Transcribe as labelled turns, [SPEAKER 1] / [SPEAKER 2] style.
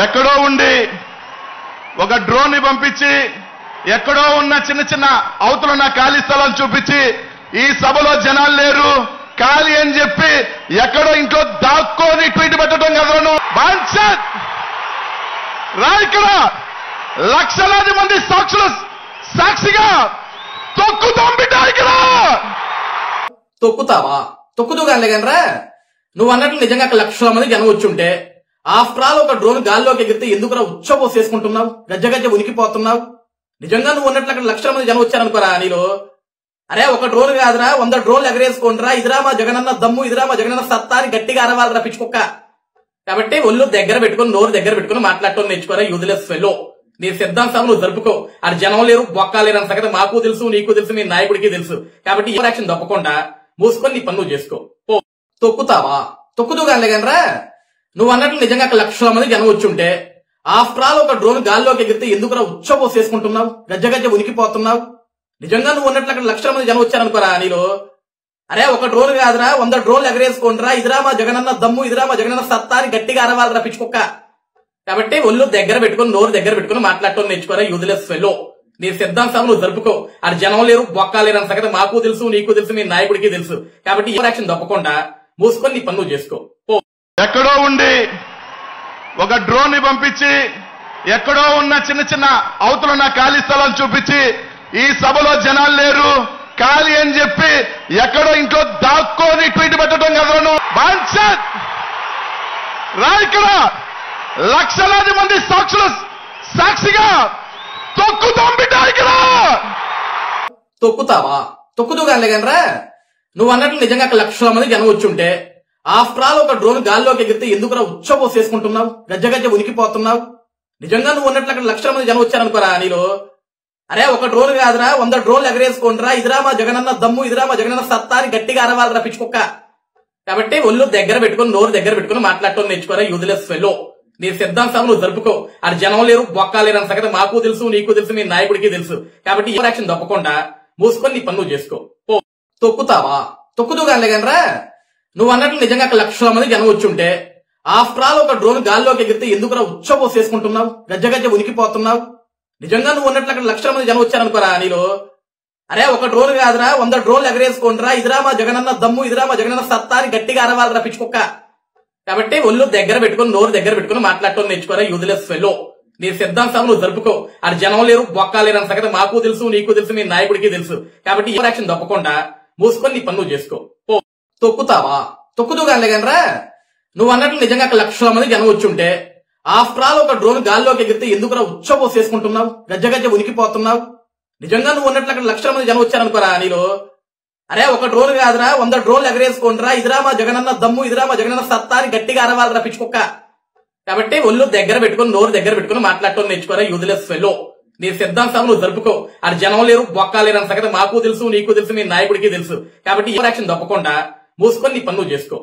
[SPEAKER 1] ఎక్కడో ఉండి ఒక డ్రోన్ ని పంపించి ఎక్కడో ఉన్న చిన్న చిన్న అవతలున్న ఖాళీ స్థలాలు చూపించి ఈ సభలో జనాలు లేరు ఖాళీ అని చెప్పి ఎక్కడో ఇంట్లో దాక్కొని ట్వీట్ పెట్టడం కదా బాన్సత్ రా ఇక్కడ లక్షలాది మంది సాక్షులు సాక్షిగా తొక్కుతాం బిడ్డ ఇక్కడ
[SPEAKER 2] తొక్కుతావా తొక్కుతూ కాలేగనరా నువ్వు అన్నట్లు నిజంగా లక్షల మంది జనం వచ్చుంటే ఆఫ్టర్ ఆల్ ఒక డ్రోన్ గాల్లోకి ఎగిరితే ఎందుకురా ఉచ్చపోసేసుకుంటున్నావు గజ్జ గజ్జ ఉనికిపోతున్నావు నిజంగా నువ్వు అన్నట్లు అక్కడ లక్షల మంది జనం వచ్చారనుకోరా నీలో అరే ఒక డ్రోన్ కాదురా 100 డ్రోన్లు ఎగరేసుకోండిరా ఇదిరా మా జగనన్న దమ్ము ఇదిరా మా జగనన్న సత్తా అని గట్టిగా అరవాలరా పిచ్చుకుక్క కాబట్టి ఒళ్ళు దగ్గర పెట్టుకుని నోరు దగ్గర పెట్టుకుని మాట్లాడటం నేర్చుకోరా యూజ్లెస్ ఫెలో నీ సిద్ధాంతం నువ్వు జరుపుకో అది జనం లేరు బొక్క లేరు అన్న సంగతి మాకు తెలుసు నీకు తెలుసు మీ నాయకుడికి తెలుసు కాబట్టి ఈ యాక్షన్ తప్పకుండా మూసుకొని నీ పనులు చేసుకో తొక్కుతావా తొక్కుతూ కాలేగనరా నువ్వు అన్నట్లు నిజంగా లక్షల మంది జనం వచ్చుంటే ఆఫ్టర్ ఆల్ ఒక డ్రోన్ గాల్లోకి ఎగిరితే ఎందుకురా ఉచ్చపోసేసుకుంటున్నావు గజ్జ గజ్జ ఉనికిపోతున్నావు నిజంగా నువ్వు అన్నట్లు అక్కడ లక్షల మంది జనం వచ్చారనుకోరా నీలో అరే ఒక డ్రోన్ కాదురా 100 డ్రోన్లు ఎగరేసుకోండిరా ఇదిరా మా జగనన్న దమ్ము ఇదిరా మా జగనన్న సత్తా అని గట్టిగా అరవాలరా పిచ్చుకుక్క కాబట్టి ఒళ్ళు దగ్గర పెట్టుకుని నోరు దగ్గర పెట్టుకుని మాట్లాడటం నేర్చుకోరా యూజ్లెస్ ఫెలో నీ సిద్ధాంతం నువ్వు జరుపుకో అది జనం లేరు బొక్క లేరు అన్న సంగతి మాకు తెలుసు నీకు తెలుసు మీ నాయకుడికి తెలుసు కాబట్టి ఈ యాక్షన్ తప్పకుండా మూసుకొని నీ పనులు చేసుకో
[SPEAKER 1] ఎక్కడో ఉండి ఒక డ్రోన్ ని పంపించి ఎక్కడో ఉన్న చిన్న చిన్న అవతలున్న ఖాళీ స్థలాలు చూపించి ఈ సభలో జనాలు లేరు ఖాళీ అని చెప్పి ఎక్కడో ఇంట్లో దాక్కొని ట్వీట్ పెట్టడం కదా బాన్సత్ రా ఇక్కడ లక్షలాది మంది సాక్షులు సాక్షిగా తొక్కుతాం బిడ్డ ఇక్కడ
[SPEAKER 2] తొక్కుతావా తొక్కుతూ కాలేగనరా నువ్వు అన్నట్లు నిజంగా లక్షల మంది జనం వచ్చుంటే ఆఫ్టర్ ఆల్ ఒక డ్రోన్ గాల్లోకి ఎగిరితే ఎందుకురా ఉచ్చపోసేసుకుంటున్నావు గజ్జ గజ్జ ఉనికిపోతున్నావు నిజంగా నువ్వు అన్నట్లు అక్కడ లక్షల మంది జనం వచ్చారనుకోరా నీలో అరే ఒక డ్రోన్ కాదురా 100 డ్రోన్లు ఎగరేసుకోండిరా ఇదిరా మా జగనన్న దమ్ము ఇదిరా మా జగనన్న సత్తా అని గట్టిగా అరవాలరా పిచ్చుకుక్క కాబట్టి ఒళ్ళు దగ్గర పెట్టుకుని నోరు దగ్గర పెట్టుకుని మాట్లాడటం నేర్చుకోరా యూజ్లెస్ ఫెలో నీ సిద్ధాంతం నువ్వు జరుపుకో అది జనం లేరు బొక్క లేరు అన్న సంగతి మాకు తెలుసు నీకు తెలుసు మీ నాయకుడికి తెలుసు కాబట్టి ఈ యాక్షన్ తప్పకుండా మూసుకొని నీ పనులు చేసుకో తొక్కుతావా తొక్కుతూ కాలేగనరా నువ్వు అన్నట్లు నిజంగా లక్షల మంది జనం వచ్చుంటే ఆఫ్టర్ ఆల్ ఒక డ్రోన్ గాల్లోకి ఎగిరితే ఎందుకురా ఉచ్చపోసేసుకుంటున్నావు గజ్జ గజ్జ ఉనికిపోతున్నావు నిజంగా నువ్వు అన్నట్లు అక్కడ లక్షల మంది జనం వచ్చారనుకోరా నీలో అరే ఒక డ్రోన్ కాదురా 100 డ్రోన్లు ఎగరేసుకోండిరా ఇదిరా మా జగనన్న దమ్ము ఇదిరా మా జగనన్న సత్తా అని గట్టిగా అరవాలరా పిచ్చుకుక్క కాబట్టి ఒళ్ళు దగ్గర పెట్టుకుని నోరు దగ్గర పెట్టుకుని మాట్లాడటం నేర్చుకోరా యూజ్లెస్ ఫెలో నీ సిద్ధాంతం నువ్వు జరుపుకో అది జనం లేరు బొక్క లేరు అన్న సంగతి మాకు తెలుసు నీకు తెలుసు మీ నాయకుడికి తెలుసు కాబట్టి ఈ యాక్షన్ తప్పకుండా మూసుకొని నీ పనులు చేసుకో తొక్కుతావా తొక్కుతూ కాలేగనరా నువ్వు అన్నట్లు నిజంగా లక్షల మంది జనం వచ్చుంటే ఆఫ్టర్ ఆల్ ఒక డ్రోన్ గాల్లోకి ఎగిరితే ఎందుకురా ఉచ్చపోసేసుకుంటున్నావు గజ్జ గజ్జ ఉనికిపోతున్నావు నిజంగా నువ్వు అన్నట్లు అక్కడ లక్షల మంది జనం వచ్చారనుకోరా నీలో అరే ఒక డ్రోన్ కాదురా 100 డ్రోన్లు ఎగరేసుకోండిరా ఇదిరా మా జగనన్న దమ్ము ఇదిరా మా జగనన్న సత్తా అని గట్టిగా అరవాలరా పిచ్చుకుక్క కాబట్టి ఒళ్ళు దగ్గర పెట్టుకుని నోరు దగ్గర పెట్టుకుని మాట్లాడటం నేర్చుకోరా యూజ్లెస్ ఫెలో నీ సిద్ధాంతం నువ్వు జరుపుకో అది జనం లేరు బొక్క లేరు అన్న సంగతి మాకు తెలుసు నీకు తెలుసు మీ నాయకుడికి తెలుసు కాబట్టి ఈ యాక్షన్ తప్పకుండా మూసుకొని నీ పనులు చేసుకో